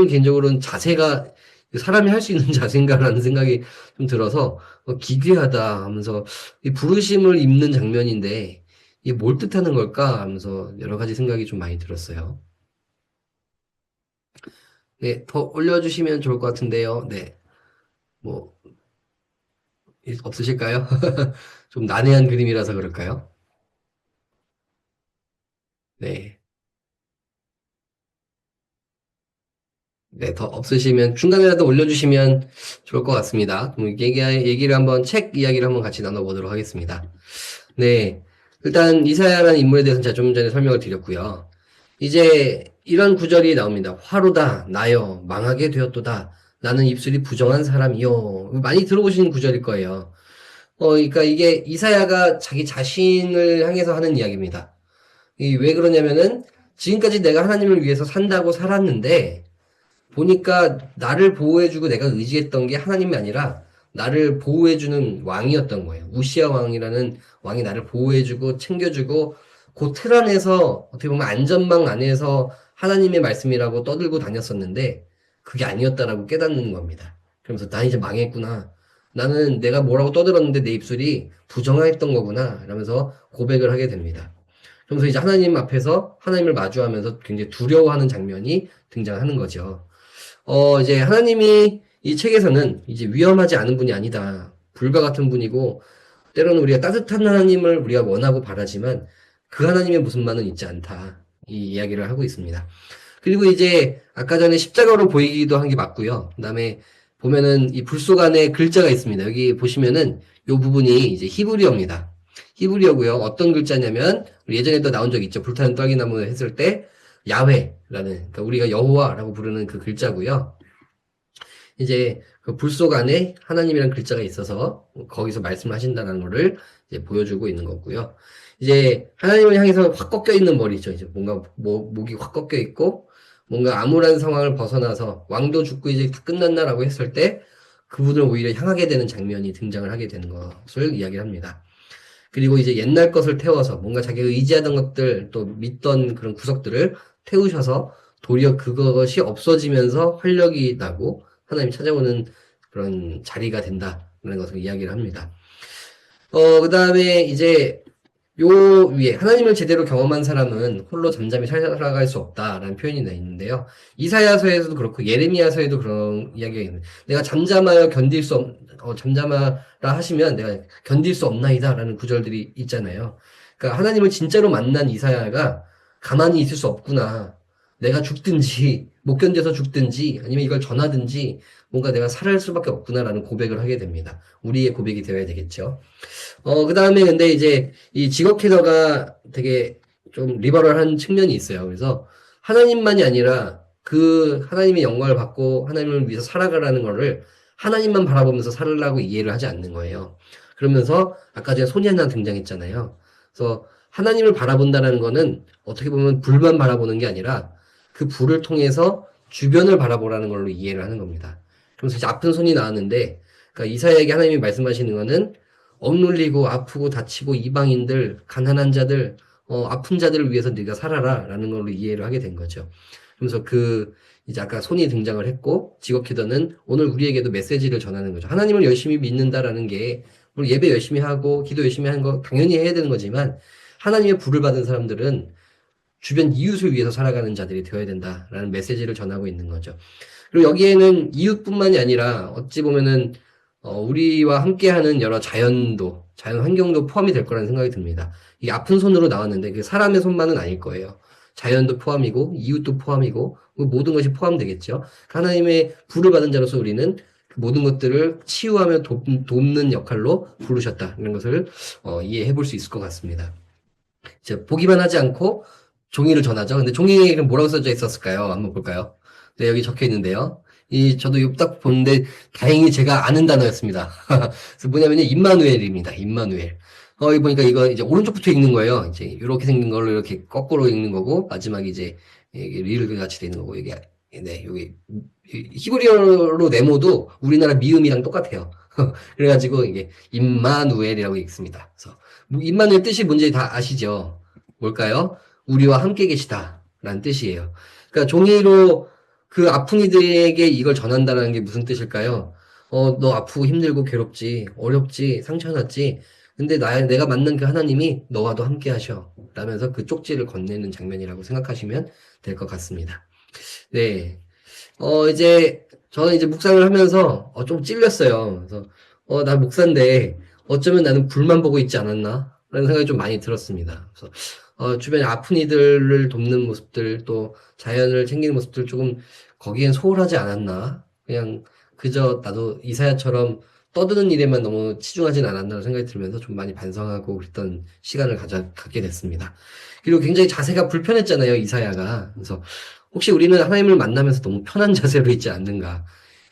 개인적으로는 자세가 사람이 할 수 있는 자세인가라는 생각이 좀 들어서 기괴하다 하면서 이 부르심을 입는 장면인데 이게 뭘 뜻하는 걸까 하면서 여러 가지 생각이 좀 많이 들었어요. 네, 더 올려주시면 좋을 것 같은데요. 네, 뭐 없으실까요? 좀 난해한 그림이라서 그럴까요? 네. 네, 더 없으시면 중간에라도 올려주시면 좋을 것 같습니다. 얘기를 한번 책 이야기를 한번 같이 나눠보도록 하겠습니다. 네, 일단 이사야라는 인물에 대해서는 제가 좀 전에 설명을 드렸고요. 이제 이런 구절이 나옵니다. 화로다 나여 망하게 되었도다. 나는 입술이 부정한 사람이요. 많이 들어보신 구절일 거예요. 그러니까 이게 이사야가 자기 자신을 향해서 하는 이야기입니다. 왜 그러냐면은 지금까지 내가 하나님을 위해서 산다고 살았는데 보니까 나를 보호해주고 내가 의지했던 게 하나님이 아니라 나를 보호해주는 왕이었던 거예요. 우시아 왕이라는 왕이 나를 보호해주고 챙겨주고 그 틀 안에서 어떻게 보면 안전망 안에서 하나님의 말씀이라고 떠들고 다녔었는데 그게 아니었다라고 깨닫는 겁니다. 그러면서 나 이제 망했구나. 나는 내가 뭐라고 떠들었는데 내 입술이 부정했던 거구나. 이러면서 고백을 하게 됩니다. 그러면서 이제 하나님 앞에서 하나님을 마주하면서 굉장히 두려워하는 장면이 등장하는 거죠. 이제 하나님이 이 책에서는 이제 위험하지 않은 분이 아니다. 불과 같은 분이고, 때로는 우리가 따뜻한 하나님을 우리가 원하고 바라지만, 그 하나님의 무슨 말은 있지 않다. 이 이야기를 하고 있습니다. 그리고 이제, 아까 전에 십자가로 보이기도 한 게 맞고요. 그 다음에 보면은 이 불 속 안에 글자가 있습니다. 여기 보시면은 요 부분이 이제 히브리어입니다. 히브리어고요. 어떤 글자냐면, 우리 예전에도 나온 적 있죠. 불타는 떨기나무 했을 때, 야훼라는, 그러니까 우리가 여호와라고 부르는 그 글자고요. 이제 그 불 속 안에 하나님이라는 글자가 있어서 거기서 말씀을 하신다는 거를 이제 보여주고 있는 거고요. 이제 하나님을 향해서 확 꺾여 있는 머리죠. 이제 뭔가 목이 확 꺾여 있고 뭔가 암울한 상황을 벗어나서 왕도 죽고 이제 다 끝났나라고 했을 때 그분을 오히려 향하게 되는 장면이 등장을 하게 되는 것을 이야기합니다. 그리고 이제 옛날 것을 태워서 뭔가 자기가 의지하던 것들 또 믿던 그런 구석들을 태우셔서 도리어 그것이 없어지면서 활력이 나고 하나님이 찾아오는 그런 자리가 된다는 것을 이야기를 합니다. 그 다음에 이제 요 위에 하나님을 제대로 경험한 사람은 홀로 잠잠히 살아갈 수 없다라는 표현이 나 있는데요. 이사야서에서도 그렇고 예레미야서에도 그런 이야기가 있는. 내가 잠잠하여 견딜 수 잠잠하라 하시면 내가 견딜 수 없나이다라는 구절들이 있잖아요. 그러니까 하나님을 진짜로 만난 이사야가 가만히 있을 수 없구나. 내가 죽든지 못 견뎌서 죽든지 아니면 이걸 전하든지 뭔가 내가 살아갈 수밖에 없구나라는 고백을 하게 됩니다. 우리의 고백이 되어야 되겠죠. 그 다음에 근데 이제 이 직업 캐더가 되게 좀 리버럴한 측면이 있어요. 그래서 하나님만이 아니라 그 하나님의 영광을 받고 하나님을 위해서 살아가라는 거를 하나님만 바라보면서 살으려고 이해를 하지 않는 거예요. 그러면서 아까 전에 손이 하나 등장했잖아요. 그래서 하나님을 바라본다는 거는 어떻게 보면 불만 바라보는 게 아니라 그 불을 통해서 주변을 바라보라는 걸로 이해를 하는 겁니다. 그래서 이제 아픈 손이 나왔는데 그러니까 이사야에게 하나님이 말씀하시는 거는 억눌리고 아프고 다치고 이방인들, 가난한 자들, 아픈 자들을 위해서 네가 살아라 라는 걸로 이해를 하게 된 거죠. 그래서 이제 아까 손이 등장을 했고, 직업키더는 오늘 우리에게도 메시지를 전하는 거죠. 하나님을 열심히 믿는다라는 게, 물론 예배 열심히 하고, 기도 열심히 하는 거 당연히 해야 되는 거지만, 하나님의 부를 받은 사람들은 주변 이웃을 위해서 살아가는 자들이 되어야 된다라는 메시지를 전하고 있는 거죠. 그리고 여기에는 이웃뿐만이 아니라 어찌 보면은 우리와 함께하는 여러 자연 환경도 포함이 될 거라는 생각이 듭니다. 이게 아픈 손으로 나왔는데 그 사람의 손만은 아닐 거예요. 자연도 포함이고 이웃도 포함이고 그 모든 것이 포함되겠죠. 하나님의 부를 받은 자로서 우리는 그 모든 것들을 치유하며 돕는 역할로 부르셨다는 것을 이해해 볼 수 있을 것 같습니다. 이제 보기만 하지 않고 종이를 전하죠. 근데 종이에 뭐라고 써져 있었을까요? 한번 볼까요? 네, 여기 적혀 있는데요. 저도 이거 딱 보는데 다행히 제가 아는 단어였습니다. 그래서 뭐냐면요, 임마누엘입니다. 임마누엘. 여기 보니까 이거 이제 오른쪽부터 읽는 거예요. 이제 이렇게 생긴 걸로 이렇게 거꾸로 읽는 거고, 마지막에 이제 이게 리을 같이 되는 거고, 이게, 네, 여기, 히브리어로 네모도 우리나라 미음이랑 똑같아요. 그래가지고 이게 임마누엘이라고 읽습니다. 그래서 뭐 임마누엘 뜻이 뭔지 다 아시죠? 뭘까요? 우리와 함께 계시다 라는 뜻이에요. 그러니까 종이로 그 아픈 이들에게 이걸 전한다는 게 무슨 뜻일까요? 너 아프고 힘들고 괴롭지, 어렵지, 상처났지. 근데 내가 만난 그 하나님이 너와도 함께 하셔. 라면서 그 쪽지를 건네는 장면이라고 생각하시면 될 것 같습니다. 네. 이제, 저는 이제 묵상을 하면서, 좀 찔렸어요. 그래서, 나 목사인데, 어쩌면 나는 불만 보고 있지 않았나? 라는 생각이 좀 많이 들었습니다. 그래서, 주변에 아픈 이들을 돕는 모습들, 또 자연을 챙기는 모습들 조금 거기엔 소홀하지 않았나? 그냥 그저 나도 이사야처럼 떠드는 일에만 너무 치중하진 않았나 생각이 들면서 좀 많이 반성하고 그랬던 시간을 갖게 됐습니다. 그리고 굉장히 자세가 불편했잖아요, 이사야가. 그래서 혹시 우리는 하나님을 만나면서 너무 편한 자세로 있지 않는가?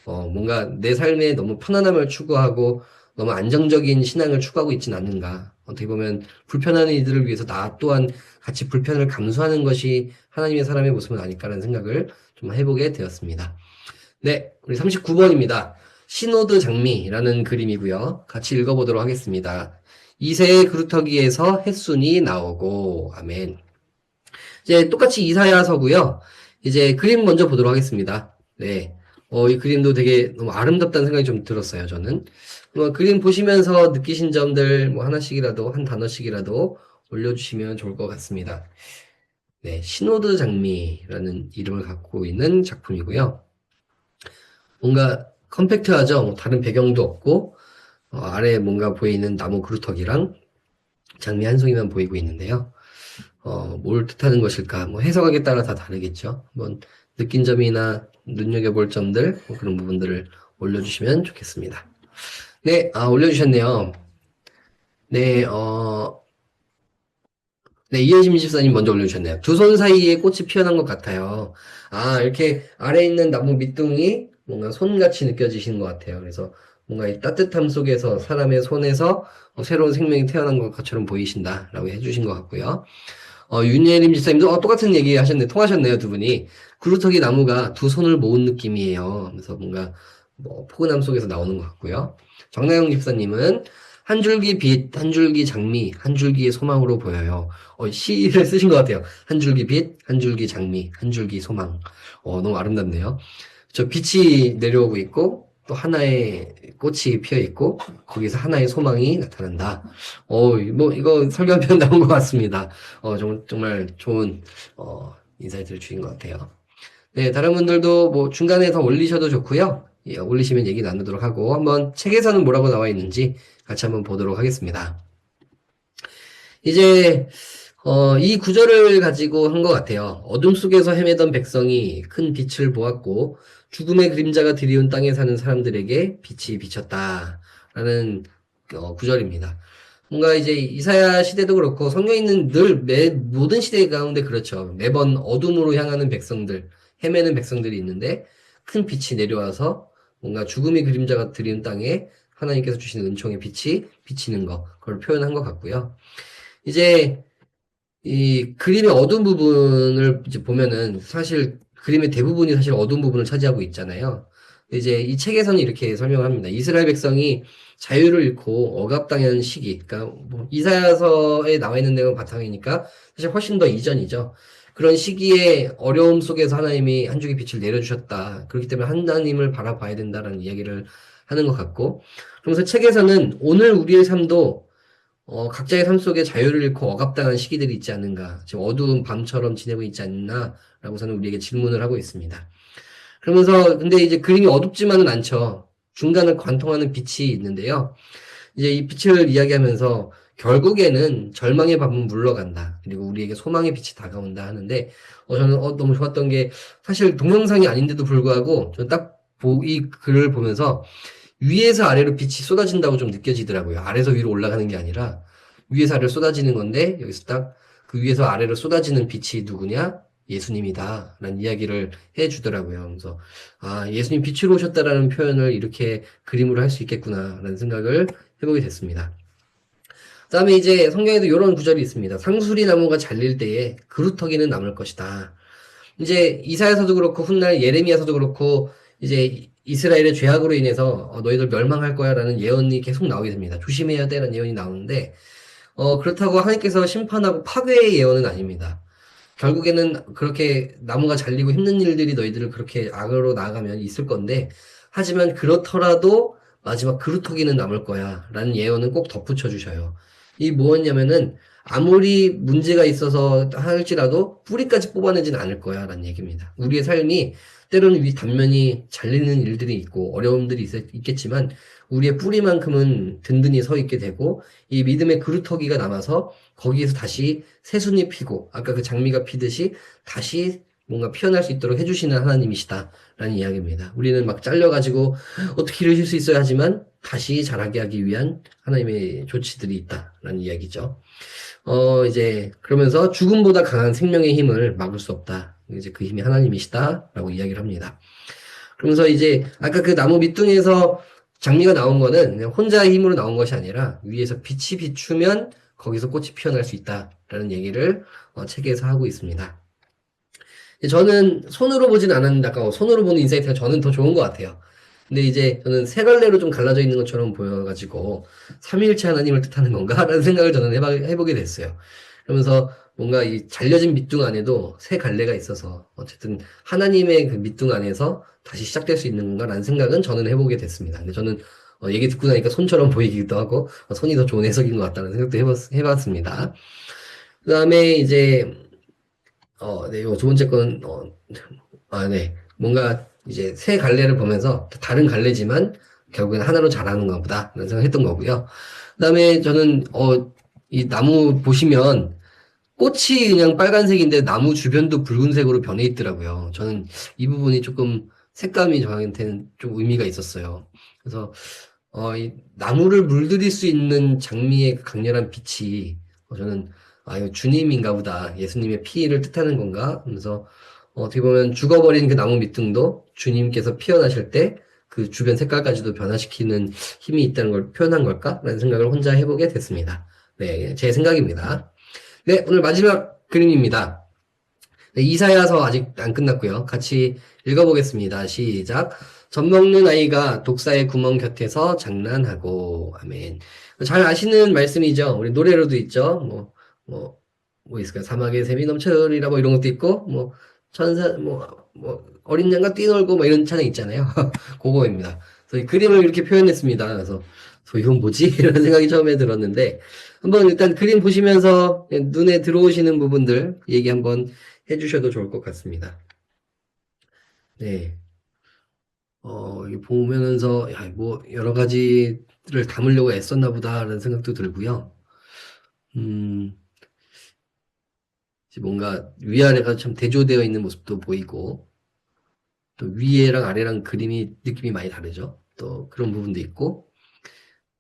뭔가 내 삶에 너무 편안함을 추구하고 너무 안정적인 신앙을 추구하고 있지는 않는가? 어떻게 보면 불편한 이들을 위해서 나 또한 같이 불편을 감수하는 것이 하나님의 사람의 모습은 아닐까라는 생각을 좀 해보게 되었습니다. 네, 우리 39번입니다. 시노드 장미라는 그림이고요. 같이 읽어보도록 하겠습니다. 이새의 그루터기에서 햇순이 나오고, 아멘. 이제 똑같이 이사야서고요. 이제 그림 먼저 보도록 하겠습니다. 네. 이 그림도 되게 너무 아름답다는 생각이 좀 들었어요, 저는. 그림 보시면서 느끼신 점들 뭐 하나씩이라도, 한 단어씩이라도 올려주시면 좋을 것 같습니다. 네. 시노드 장미라는 이름을 갖고 있는 작품이고요. 뭔가 컴팩트하죠? 뭐 다른 배경도 없고, 아래에 뭔가 보이는 나무 그루터기랑 장미 한 송이만 보이고 있는데요. 뭘 뜻하는 것일까? 뭐 해석하기에 따라 다 다르겠죠. 한번 느낀 점이나 눈여겨볼 점들, 뭐 그런 부분들을 올려주시면 좋겠습니다. 네, 올려주셨네요. 네, 네, 이혜심 집사님 먼저 올려주셨네요. 두 손 사이에 꽃이 피어난 것 같아요. 이렇게 아래에 있는 나무 밑둥이 뭔가 손같이 느껴지시는 것 같아요. 그래서 뭔가 이 따뜻함 속에서 사람의 손에서 새로운 생명이 태어난 것처럼 보이신다라고 해주신 것 같고요. 윤예림 집사님도 똑같은 얘기 하셨네. 통하셨네요, 두 분이. 구루터기 나무가 두 손을 모은 느낌이에요. 그래서 뭔가 뭐 포근함 속에서 나오는 것 같고요. 정나영 집사님은 한 줄기 빛, 한 줄기 장미, 한 줄기의 소망으로 보여요. 시를 쓰신 것 같아요. 한 줄기 빛, 한 줄기 장미, 한 줄기 소망. 너무 아름답네요. 저 빛이 내려오고 있고 또 하나의 꽃이 피어 있고 거기서 하나의 소망이 나타난다. 뭐 이거 설교 한 편 나온 것 같습니다. 정말 좋은 인사이트를 주신 것 같아요. 네, 다른 분들도 뭐 중간에 더 올리셔도 좋고요. 예, 올리시면 얘기 나누도록 하고 한번 책에서는 뭐라고 나와 있는지 같이 한번 보도록 하겠습니다. 이제 이 구절을 가지고 한 것 같아요. 어둠 속에서 헤매던 백성이 큰 빛을 보았고 죽음의 그림자가 드리운 땅에 사는 사람들에게 빛이 비쳤다. 라는 구절입니다. 뭔가 이제 이사야 시대도 그렇고 성경에 있는 모든 시대 가운데 그렇죠. 매번 어둠으로 향하는 백성들, 헤매는 백성들이 있는데 큰 빛이 내려와서 뭔가 죽음의 그림자가 드리운 땅에 하나님께서 주시는 은총의 빛이 비치는 거, 그걸 표현한 것 같고요. 이제 이 그림의 어두운 부분을 이제 보면은 사실 그림의 대부분이 사실 어두운 부분을 차지하고 있잖아요. 이제 이 책에서는 이렇게 설명을 합니다. 이스라엘 백성이 자유를 잃고 억압당한 시기, 그러니까 뭐 이사야서에 나와 있는 내용 바탕이니까 사실 훨씬 더 이전이죠. 그런 시기에 어려움 속에서 하나님이 한 줄기 빛을 내려주셨다. 그렇기 때문에 하나님을 바라봐야 된다라는 이야기를 하는 것 같고, 그러면서 책에서는 오늘 우리의 삶도 각자의 삶 속에 자유를 잃고 억압당한 시기들이 있지 않는가. 지금 어두운 밤처럼 지내고 있지 않나라고 저는 우리에게 질문을 하고 있습니다. 그러면서, 근데 이제 그림이 어둡지만은 않죠. 중간을 관통하는 빛이 있는데요. 이제 이 빛을 이야기하면서 결국에는 절망의 밤은 물러간다. 그리고 우리에게 소망의 빛이 다가온다 하는데, 저는 너무 좋았던 게 사실 동영상이 아닌데도 불구하고 저는 딱 이 글을 보면서 위에서 아래로 빛이 쏟아진다고 좀 느껴지더라고요. 아래에서 위로 올라가는 게 아니라 위에서 아래로 쏟아지는 건데 여기서 딱 그 위에서 아래로 쏟아지는 빛이 누구냐? 예수님이다. 라는 이야기를 해 주더라고요. 그래서 예수님 빛으로 오셨다라는 표현을 이렇게 그림으로 할 수 있겠구나 라는 생각을 해보게 됐습니다. 그 다음에 이제 성경에도 이런 구절이 있습니다. 상수리 나무가 잘릴 때에 그루터기는 남을 것이다. 이제 이사야서도 그렇고 훗날 예레미야서도 그렇고 이제 이스라엘의 죄악으로 인해서 너희들 멸망할 거야라는 예언이 계속 나오게 됩니다. 조심해야 돼라는 예언이 나오는데 그렇다고 하나님께서 심판하고 파괴의 예언은 아닙니다. 결국에는 그렇게 나무가 잘리고 힘든 일들이 너희들을 그렇게 악으로 나아가면 있을 건데 하지만 그렇더라도 마지막 그루터기는 남을 거야 라는 예언은 꼭 덧붙여 주셔요. 이 뭐였냐면은 아무리 문제가 있어서 할지라도 뿌리까지 뽑아내진 않을 거야 라는 얘기입니다. 우리의 삶이 때로는 위 단면이 잘리는 일들이 있고 어려움들이 있겠지만 우리의 뿌리만큼은 든든히 서 있게 되고 이 믿음의 그루터기가 남아서 거기에서 다시 새순이 피고 아까 그 장미가 피듯이 다시 뭔가 피어날 수 있도록 해주시는 하나님이시다라는 이야기입니다. 우리는 막 잘려가지고 어떻게 이러실 수 있어야 하지만 다시 자라게 하기 위한 하나님의 조치들이 있다라는 이야기죠. 이제 그러면서 죽음보다 강한 생명의 힘을 막을 수 없다. 이제 그 힘이 하나님이시다라고 이야기를 합니다. 그러면서 이제 아까 그 나무 밑둥에서 장미가 나온 거는 그냥 혼자의 힘으로 나온 것이 아니라 위에서 빛이 비추면 거기서 꽃이 피어날 수 있다라는 얘기를 책에서 하고 있습니다. 저는 손으로 보진 않았는데 아까 손으로 보는 인사이트가 저는 더 좋은 것 같아요. 근데 이제 저는 세 갈래로 좀 갈라져 있는 것처럼 보여가지고 삼위일체 하나님을 뜻하는 건가라는 생각을 저는 해보게 됐어요. 그러면서 뭔가 이 잘려진 밑둥 안에도 세 갈래가 있어서 어쨌든 하나님의 그 밑둥 안에서 다시 시작될 수 있는 건가라는 생각은 저는 해보게 됐습니다. 근데 저는 얘기 듣고 나니까 손처럼 보이기도 하고 손이 더 좋은 해석인 것 같다는 생각도 해봤습니다. 그 다음에 이제 네, 요 두 번째 건 네. 뭔가 이제 새 갈래를 보면서 다른 갈래지만 결국엔 하나로 자라는가 보다 라는 생각을 했던 거고요. 그다음에 저는 이 나무 보시면 꽃이 그냥 빨간색인데 나무 주변도 붉은색으로 변해 있더라고요. 저는 이 부분이 조금 색감이 저한테는 좀 의미가 있었어요. 그래서 이 나무를 물들일 수 있는 장미의 그 강렬한 빛이 저는 이거 주님인가 보다. 예수님의 피를 뜻하는 건가? 하면서 어떻게 보면 죽어버린 그 나무 밑둥도 주님께서 피어나실 때 그 주변 색깔까지도 변화시키는 힘이 있다는 걸 표현한 걸까라는 생각을 혼자 해보게 됐습니다. 네, 제 생각입니다. 네, 오늘 마지막 그림입니다. 네, 이사야서 아직 안 끝났고요. 같이 읽어보겠습니다. 시작. 젖 먹는 아이가 독사의 구멍 곁에서 장난하고, 아멘. 잘 아시는 말씀이죠. 우리 노래로도 있죠. 뭐 있을까요? 사막에 샘이 넘쳐리라 뭐 이런 것도 있고, 천사, 어린 양과 뛰놀고 뭐 이런 찬양 있잖아요. 그거입니다. 그래서 이 그림을 이렇게 표현했습니다. 그래서 이건 뭐지? 이런 생각이 처음에 들었는데, 한번 일단 그림 보시면서 눈에 들어오시는 부분들 얘기 한번 해주셔도 좋을 것 같습니다. 네. 이거 보면서, 야, 뭐, 여러 가지를 담으려고 애썼나 보다라는 생각도 들고요. 음, 이제 뭔가 위아래가 참 대조되어 있는 모습도 보이고, 또 위에랑 아래랑 그림이, 느낌이 많이 다르죠. 또 그런 부분도 있고,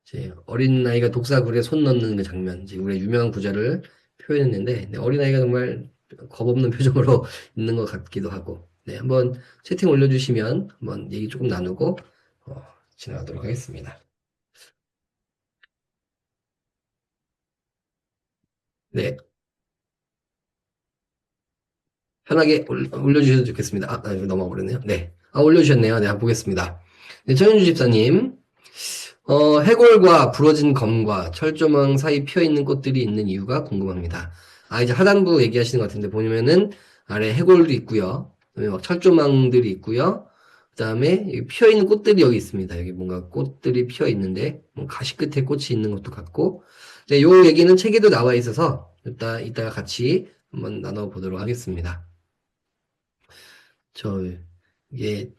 이제 어린아이가 독사굴에 손 넣는 그 장면, 이제 우리의 유명한 구절을 표현했는데, 네, 어린아이가 정말 겁없는 표정으로 있는 것 같기도 하고, 네, 한번 채팅 올려주시면 한번 얘기 조금 나누고, 지나가도록 하겠습니다. 네, 편하게 올려주셔도 좋겠습니다. 이거 넘어가 버렸네요. 네. 올려주셨네요. 네, 한번 보겠습니다. 네, 정현주 집사님. 해골과 부러진 검과 철조망 사이 피어있는 꽃들이 있는 이유가 궁금합니다. 이제 하단부 얘기하시는 것 같은데, 보면은, 아래 해골도 있고요. 그다음에 막 철조망들이 있고요. 그 다음에 피어있는 꽃들이 여기 있습니다. 여기 뭔가 꽃들이 피어있는데, 뭐 가시 끝에 꽃이 있는 것도 같고, 네, 요 얘기는 책에도 나와 있어서, 이따가 같이 한번 나눠보도록 하겠습니다. 저, 이게,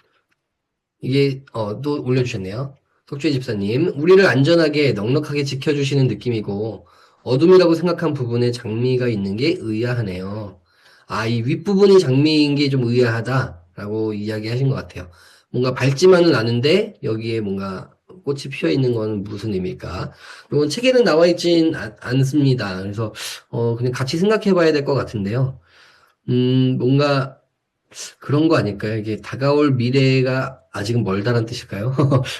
또 올려주셨네요. 석주희 집사님, 우리를 안전하게 넉넉하게 지켜주시는 느낌이고, 어둠이라고 생각한 부분에 장미가 있는 게 의아하네요. 이 윗부분이 장미인 게 좀 의아하다라고 이야기하신 것 같아요. 뭔가 밝지만은 않은데, 여기에 뭔가 꽃이 피어 있는 건 무슨 의미일까? 이건 책에는 나와 있진 않습니다. 그래서, 그냥 같이 생각해 봐야 될 것 같은데요. 뭔가, 그런 거 아닐까요? 이게 다가올 미래가 아직은 멀다는 뜻일까요?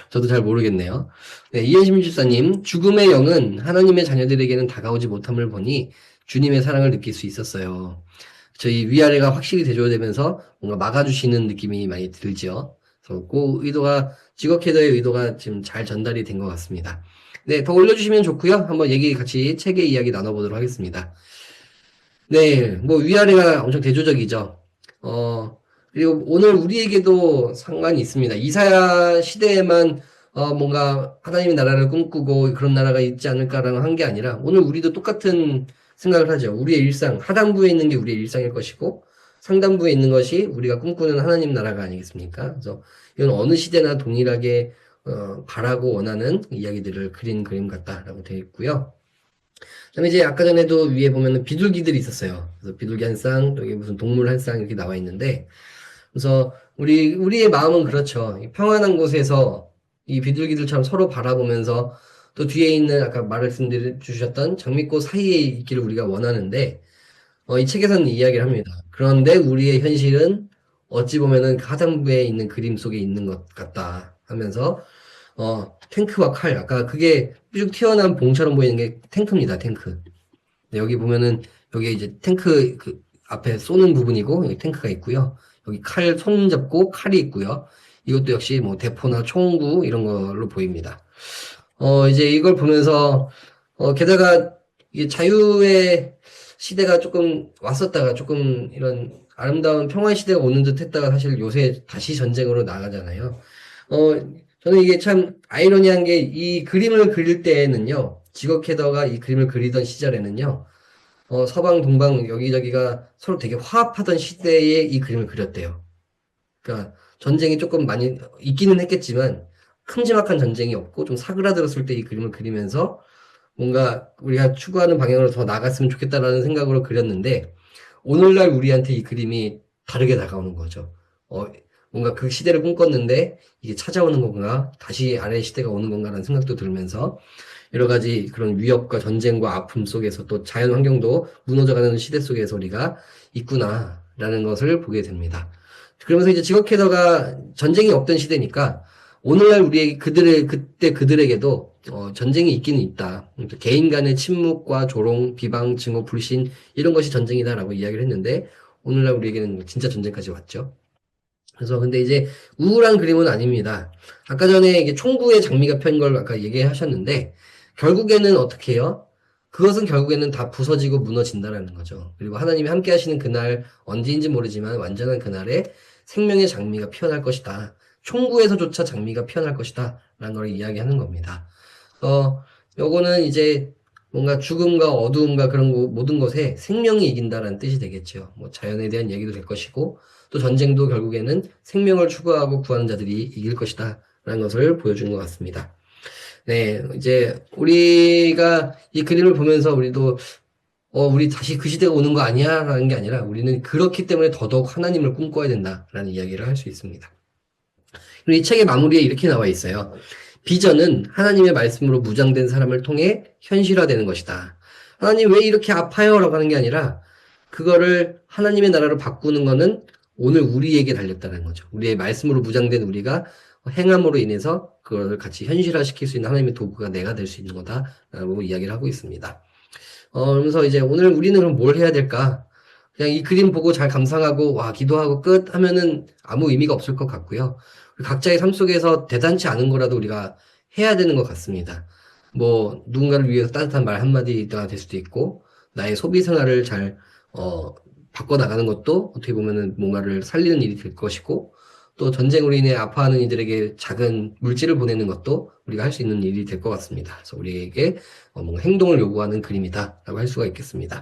저도 잘 모르겠네요. 네, 이현심 집사님, 죽음의 영은 하나님의 자녀들에게는 다가오지 못함을 보니 주님의 사랑을 느낄 수 있었어요. 저희 위아래가 확실히 대조되면서 뭔가 막아주시는 느낌이 많이 들죠. 그래서 그 의도가, 지거캐더의 의도가 지금 잘 전달이 된 것 같습니다. 네, 더 올려주시면 좋고요. 한번 얘기 같이 책의 이야기 나눠보도록 하겠습니다. 네, 뭐 위아래가 엄청 대조적이죠. 어, 그리고 오늘 우리에게도 상관이 있습니다. 이사야 시대에만 뭔가 하나님의 나라를 꿈꾸고 그런 나라가 있지 않을까라고 한 게 아니라 오늘 우리도 똑같은 생각을 하죠. 우리의 일상, 하단부에 있는 게 우리의 일상일 것이고 상단부에 있는 것이 우리가 꿈꾸는 하나님 나라가 아니겠습니까? 그래서 이건 어느 시대나 동일하게 바라고 원하는 이야기들을 그린 그림 같다라고 되어 있고요. 그다음에 이제 아까 전에도 위에 보면은 비둘기들이 있었어요. 그래서 비둘기 한 쌍, 여기 무슨 동물 한 쌍 이렇게 나와 있는데, 그래서 우리의 마음은 그렇죠. 이 평안한 곳에서 이 비둘기들처럼 서로 바라보면서 또 뒤에 있는 아까 말씀드려 주셨던 장미꽃 사이에 있기를 우리가 원하는데, 이 책에서는 이야기를 합니다. 그런데 우리의 현실은 어찌 보면은 그 하단부에 있는 그림 속에 있는 것 같다 하면서 탱크와 칼, 아까 그게 쭉 튀어나온 봉처럼 보이는 게 탱크입니다, 탱크. 네, 여기 보면은, 여기 이제 탱크 그 앞에 쏘는 부분이고, 여기 탱크가 있고요. 여기 칼 손 잡고 칼이 있고요. 이것도 역시 뭐 대포나 총구 이런 걸로 보입니다. 이제 이걸 보면서, 게다가 이게 자유의 시대가 조금 왔었다가 조금 이런 아름다운 평화의 시대가 오는 듯 했다가 사실 요새 다시 전쟁으로 나가잖아요. 어, 저는 이게 참 아이러니한 게 이 그림을 그릴 때에는요, 지거 캐더가 이 그림을 그리던 시절에는요, 서방, 동방 여기저기가 서로 되게 화합하던 시대에 이 그림을 그렸대요. 그러니까 전쟁이 조금 많이 있기는 했겠지만 큼지막한 전쟁이 없고 좀 사그라들었을 때 이 그림을 그리면서 뭔가 우리가 추구하는 방향으로 더 나갔으면 좋겠다라는 생각으로 그렸는데 오늘날 우리한테 이 그림이 다르게 다가오는 거죠. 어, 뭔가 그 시대를 꿈꿨는데 이게 찾아오는 건가? 다시 아래 시대가 오는 건가라는 생각도 들면서 여러 가지 그런 위협과 전쟁과 아픔 속에서 또 자연 환경도 무너져가는 시대 속에서 우리가 있구나. 라는 것을 보게 됩니다. 그러면서 이제 지역캐더가 전쟁이 없던 시대니까 오늘날 우리에게 그때 그들에게도 전쟁이 있기는 있다. 개인 간의 침묵과 조롱, 비방, 증오, 불신 이런 것이 전쟁이다라고 이야기를 했는데 오늘날 우리에게는 진짜 전쟁까지 왔죠. 그래서 근데 이제 우울한 그림은 아닙니다. 아까 전에 이게 총구의 장미가 편 걸 아까 얘기하셨는데 결국에는 어떻게 해요? 그것은 결국에는 다 부서지고 무너진다라는 거죠. 그리고 하나님이 함께 하시는 그날 언제인지 모르지만 완전한 그날에 생명의 장미가 피어날 것이다. 총구에서조차 장미가 피어날 것이다. 라는 걸 이야기하는 겁니다. 요거는 이제 뭔가 죽음과 어두움과 그런 모든 것에 생명이 이긴다라는 뜻이 되겠죠. 뭐 자연에 대한 얘기도 될 것이고 또 전쟁도 결국에는 생명을 추구하고 구하는 자들이 이길 것이다. 라는 것을 보여주는 것 같습니다. 네, 이제 우리가 이 그림을 보면서 우리도 우리 다시 그 시대가 오는 거 아니야? 라는 게 아니라 우리는 그렇기 때문에 더더욱 하나님을 꿈꿔야 된다라는 이야기를 할 수 있습니다. 그리고 이 책의 마무리에 이렇게 나와 있어요. 비전은 하나님의 말씀으로 무장된 사람을 통해 현실화되는 것이다. 하나님 왜 이렇게 아파요? 라고 하는 게 아니라 그거를 하나님의 나라로 바꾸는 거는 오늘 우리에게 달렸다는 거죠. 우리의 말씀으로 무장된 우리가 행함으로 인해서 그걸 같이 현실화시킬 수 있는 하나님의 도구가 내가 될 수 있는 거다라고 이야기를 하고 있습니다. 그러면서 이제 오늘 우리는 그럼 뭘 해야 될까? 그냥 이 그림 보고 잘 감상하고 와 기도하고 끝 하면은 아무 의미가 없을 것 같고요. 각자의 삶 속에서 대단치 않은 거라도 우리가 해야 되는 것 같습니다. 뭐 누군가를 위해서 따뜻한 말 한마디가 될 수도 있고 나의 소비 생활을 잘 바꿔 나가는 것도 어떻게 보면은 뭔가를 살리는 일이 될 것이고 또 전쟁으로 인해 아파하는 이들에게 작은 물질을 보내는 것도 우리가 할 수 있는 일이 될 것 같습니다. 그래서 우리에게 뭔가 행동을 요구하는 그림이다라고 할 수가 있겠습니다.